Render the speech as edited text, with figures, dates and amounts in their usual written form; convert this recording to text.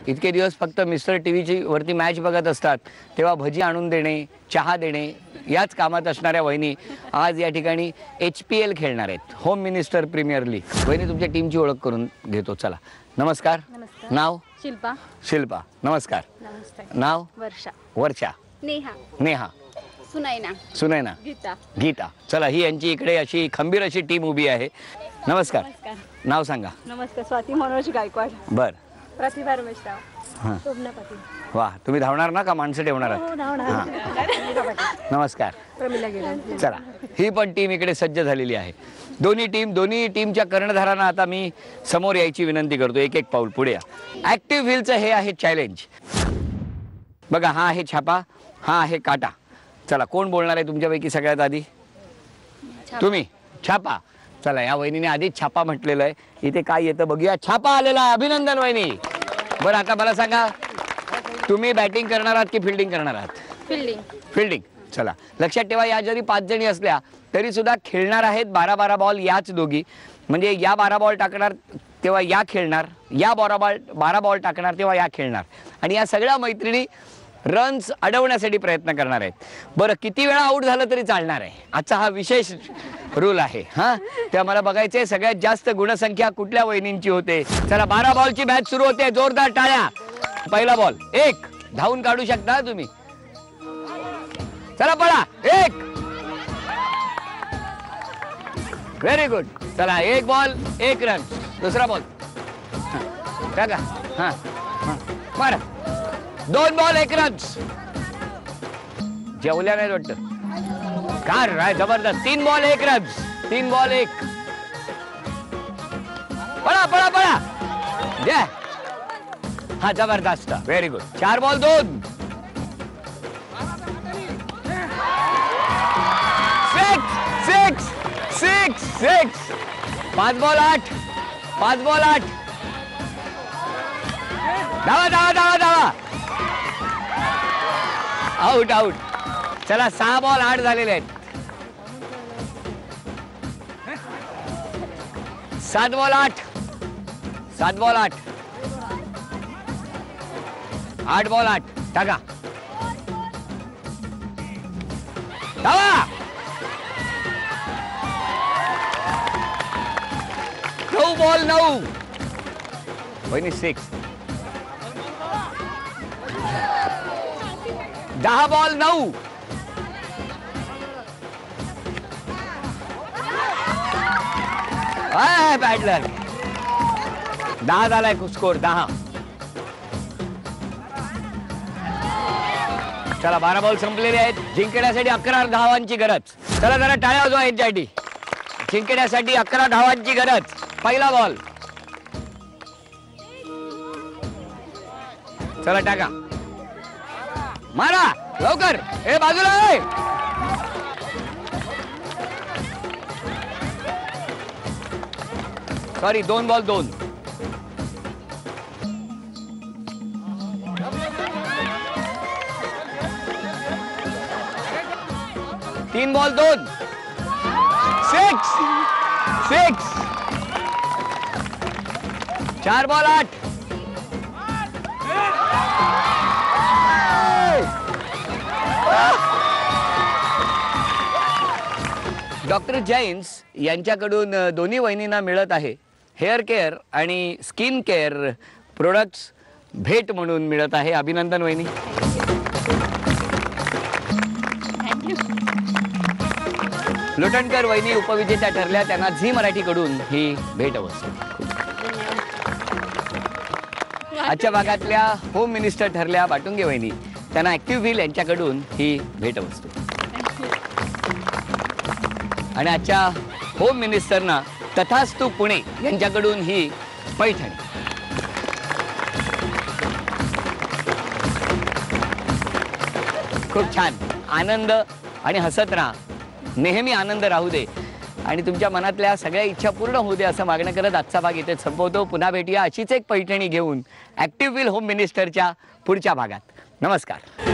इतके दिवस फक्त मिस्टर टीव्हीची वरती मॅच बघत असतात, तेव्हा भजी आणून देणे, चहा देणे याच कामात असणाऱ्या वहिनी आज या ठिकाणी HPL खेळणार आहेत, होम मिनिस्टर प्रीमियर लीग। वहिनी तुमच्या टीमची ओळख करून घेतो, चला। नमस्कार। नाव? शिल्पा। शिल्पा, नमस्कार। नमस्कार। नाव? वर्षा। वर्षा। नेहा। नेहा। सुनैना। सुनैना। गीता। गीता। चला, ही यांची इकडे अशी खंबीर अशी टीम उभी आहे। नमस्कार। नमस्कार। नाव सांगा। नमस्कार। स्वाती मनोज गायकवाड। बर। प्रतिभा रमेशराव। हां, शोभना पाटील। वाह, तुम्ही धावणार ना का माणसं ठेवणार आहात? हो, धावणार। नमस्कार। प्रमिला गेला। चला, ही पण टीम इकडे सज्ज झालेली आहे। दोन्ही टीमच्या कर्णधारांना आता मी समोर यायची विनंती करतो, एक एक पाऊल पुढे या। ऍक्टिव्ह व्हीलचं हे आहे चॅलेंज। बघा, हा आहे छापा, हा आहे काटा। चला, कोण बोलणार आहे तुमच्यापैकी सगळ्यात आधी? तुम्ही। छापा। चला, या वहिनीने आधीच छापा म्हटलेलं आहे, इथे काय येतं बघूया। छापा आलेला आहे, अभिनंदन वहिनी। बरं, आता मला सांगा, तुम्ही बॅटिंग करणार आहात की फिल्डिंग करणार आहात? फिल्डिंग। फिल्डिंग। चला, लक्षात ठेवा, या जरी 5 जणी असल्या तरी सुद्धा खेळणार आहेत 12-12 बॉल याच दोघी। म्हणजे या 12 बॉल टाकणार तेव्हा या खेळणार, या 12 बॉल टाकणार तेव्हा या खेळणार, आणि या सगळ्या मैत्रिणी रन्स अडवण्यासाठी प्रयत्न करणार आहेत। बरं, किती वेळा आऊट झालं तरी चालणार आहे, आजचा हा विशेष रूल आहे। हां, ते आम्हाला बघायचे सगळ्यात जास्त गुणसंख्या कुठल्या वहिनींची होते। चला, 12 बॉलची मॅच सुरू होते, जोरदार टाळ्या। पहिला बॉल 1, धावून काढू शकता तुम्ही। चला, पळा, 1। Very good. चला, 1 बॉल 1 रन। दुसरा बॉल टाका। हां हां, मारा। 2 बॉल 1 रन। जेवल्या नाही वाटतं, कार राय जबरदस्त। 3 बॉल 1 रन। 3 बॉल 1। पळा पळा पळा, द्या। हा, जबरदस्त, very good. 4 ball 2। 6 5 ball 8। 5 ball 8। धावा धावा धावा धावा, आउट आउट। चला, 6 बॉल 8 झालेले आहेत। 7 बॉल 8। 7 बॉल 8। 8 बॉल 8 टाका, धावा। 9 बॉल 9। वहिनी 6। 10 बॉल 9। बॅड लक। 10 झालाय स्कोर, 10। चला, 12 बॉल संपलेले आहेत, जिंकण्यासाठी 11 धावांची गरज। चला, जरा टाळ्या वाजवा यांच्यासाठी, जिंकण्यासाठी 11 धावांची गरज। पहिला बॉल, चला टाका, मारा लवकर, हे बाजूला आहे। Sorry, 2 ball 2। 3 ball 2। 6 4 ball 8। Doctor Jains यांच्याकडून दोन्ही वहिनींना मिळत आहे हेअर केअर आणि स्किन केअर प्रोडक्ट्स भेट म्हणून मिळत आहे। अभिनंदन वहिनी। लोटणकर वहिनी उपविजेत्या ठरल्या, त्यांना झी मराठीकडून ही भेटवस्तू। आजच्या भागातल्या होम मिनिस्टर ठरल्या बाटुंगे वहिनी, त्यांना ऍक्टिव्ह व्हील यांच्याकडून ही भेटवस्तू। आणि आजच्या होम मिनिस्टरना तथास्तु पुणे यांच्याकडून ही पैठणी। खूप छान, आनंद आणि हसत राहा, नेहमी आनंद राहू दे आणि तुमच्या मनातल्या सगळ्या इच्छा पूर्ण होऊ दे असं मागणं करत आजचा भाग इथे संपवतो। पुन्हा भेटूया अशीच एक पैठणी घेऊन ऍक्टिव्ह व्हील होम मिनिस्टरच्या पुढच्या भागात। नमस्कार।